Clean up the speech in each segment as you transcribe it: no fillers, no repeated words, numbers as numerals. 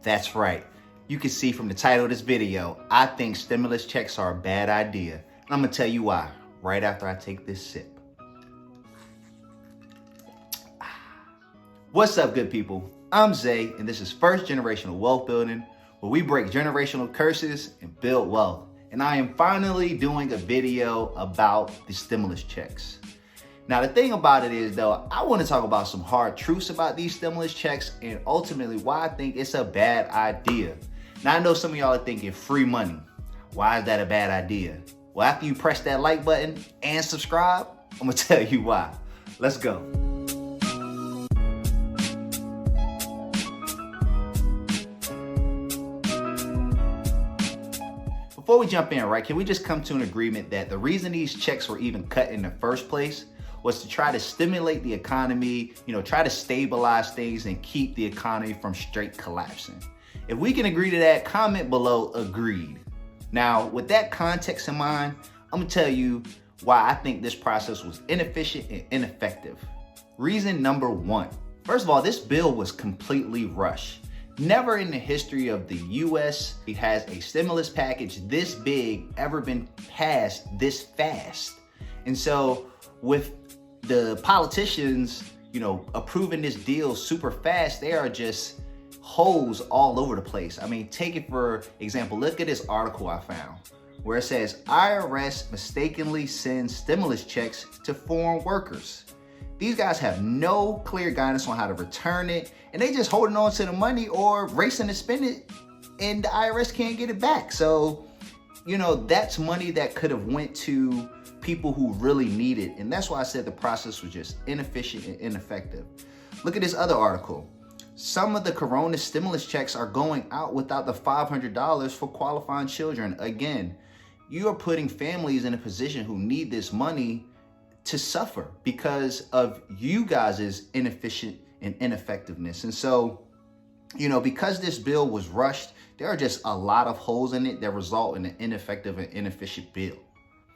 That's right. You can see from the title of this video, I think stimulus checks are a bad idea. And I'm gonna tell you why, right after I take this sip. What's up, good people? I'm Zay, and this is First Generational Wealth Building, where we break generational curses and build wealth. And I am finally doing a video about the stimulus checks. Now, the thing about it is, though, I want to talk about some hard truths about these stimulus checks and ultimately why I think it's a bad idea. Now, I know some of y'all are thinking free money. Why is that a bad idea? Well, after you press that like button and subscribe, I'm going to tell you why. Let's go. Before we jump in, right, can we just come to an agreement that the reason these checks were even cut in the first place was to try to stimulate the economy, try to stabilize things and keep the economy from straight collapsing? If we can agree to that, comment below agreed. Now, with that context in mind, I'm gonna tell you why I think this process was inefficient and ineffective. Reason number one. First of all, this bill was completely rushed. Never in the history of the US has a stimulus package this big ever been passed this fast. And so with the politicians, approving this deal super fast, they are just holes all over the place. I mean, take it for example, look at this article I found where it says IRS mistakenly sends stimulus checks to foreign workers. These guys have no clear guidance on how to return it, and they just holding on to the money or racing to spend it, and the IRS can't get it back. So, that's money that could have went to people who really need it. And that's why I said the process was just inefficient and ineffective. Look at this other article. Some of the corona stimulus checks are going out without the $500 for qualifying children. Again, you are putting families in a position who need this money to suffer because of you guys' inefficient and ineffectiveness. And so, because this bill was rushed, there are just a lot of holes in it that result in an ineffective and inefficient bill.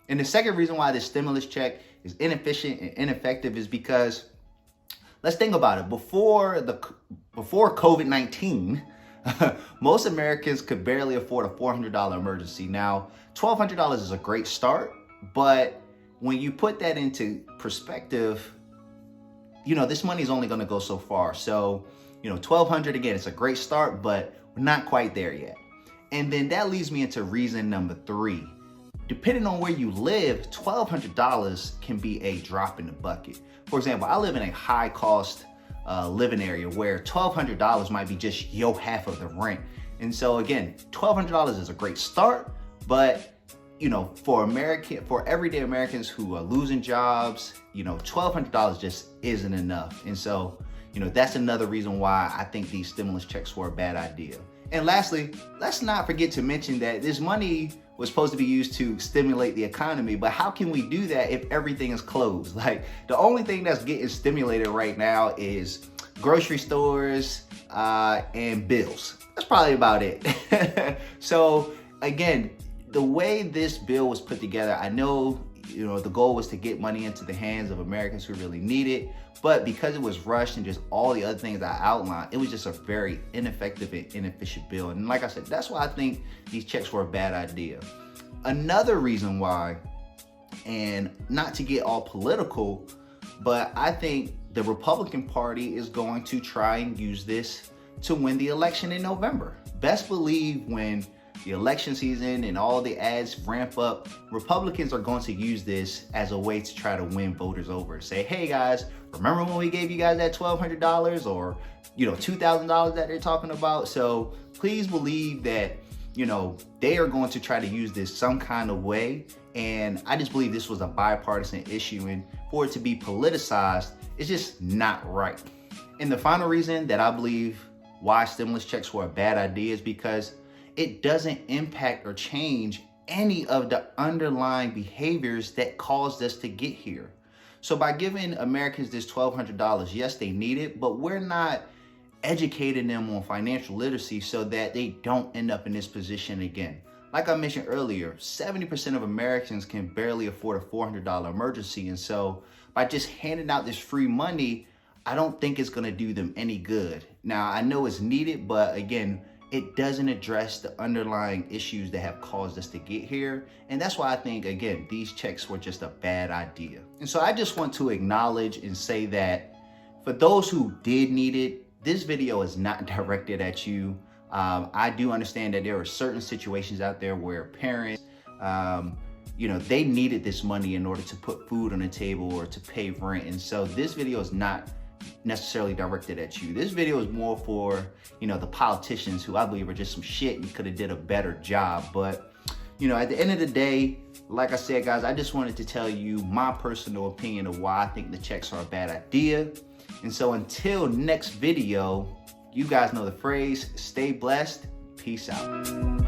And the second reason why this stimulus check is inefficient and ineffective is because, let's think about it. Before COVID-19, most Americans could barely afford a $400 emergency. Now, $1,200 is a great start, but when you put that into perspective, this money is only going to go so far. So, $1,200, again, it's a great start, but we're not quite there yet. And then that leads me into reason number three. Depending on where you live, $1,200 can be a drop in the bucket. For example, I live in a high cost living area where $1,200 might be just your half of the rent. And so again, $1,200 is a great start, but for everyday Americans who are losing jobs, $1,200 just isn't enough. And so, that's another reason why I think these stimulus checks were a bad idea. And lastly, let's not forget to mention that this money was supposed to be used to stimulate the economy, but how can we do that if everything is closed? Like, the only thing that's getting stimulated right now is grocery stores and bills. That's probably about it. So again, the way this bill was put together, I know, the goal was to get money into the hands of Americans who really need it, but because it was rushed and just all the other things I outlined, it was just a very ineffective and inefficient bill. And like I said, that's why I think these checks were a bad idea. Another reason why, and not to get all political, but I think the Republican Party is going to try and use this to win the election in November. Best believe when the election season and all the ads ramp up, Republicans are going to use this as a way to try to win voters over. Say, hey guys, remember when we gave you guys that $1,200 or, $2,000 that they're talking about? So please believe that, they are going to try to use this some kind of way. And I just believe this was a bipartisan issue, and for it to be politicized, it's just not right. And the final reason that I believe why stimulus checks were a bad idea is because it doesn't impact or change any of the underlying behaviors that caused us to get here. So by giving Americans this $1,200, yes, they need it, but we're not educating them on financial literacy so that they don't end up in this position again. Like I mentioned earlier, 70% of Americans can barely afford a $400 emergency. And so by just handing out this free money, I don't think it's gonna do them any good. Now, I know it's needed, but again, it doesn't address the underlying issues that have caused us to get here. And that's why I think, again, these checks were just a bad idea. And so I just want to acknowledge and say that for those who did need it, this video is not directed at you. I do understand that there are certain situations out there where parents, they needed this money in order to put food on the table or to pay rent. And so this video is not necessarily directed at you. This video is more for, the politicians who I believe are just some shit and could have did a better job. But, at the end of the day, like I said, guys, I just wanted to tell you my personal opinion of why I think the checks are a bad idea. And so until next video, you guys know the phrase, stay blessed, peace out.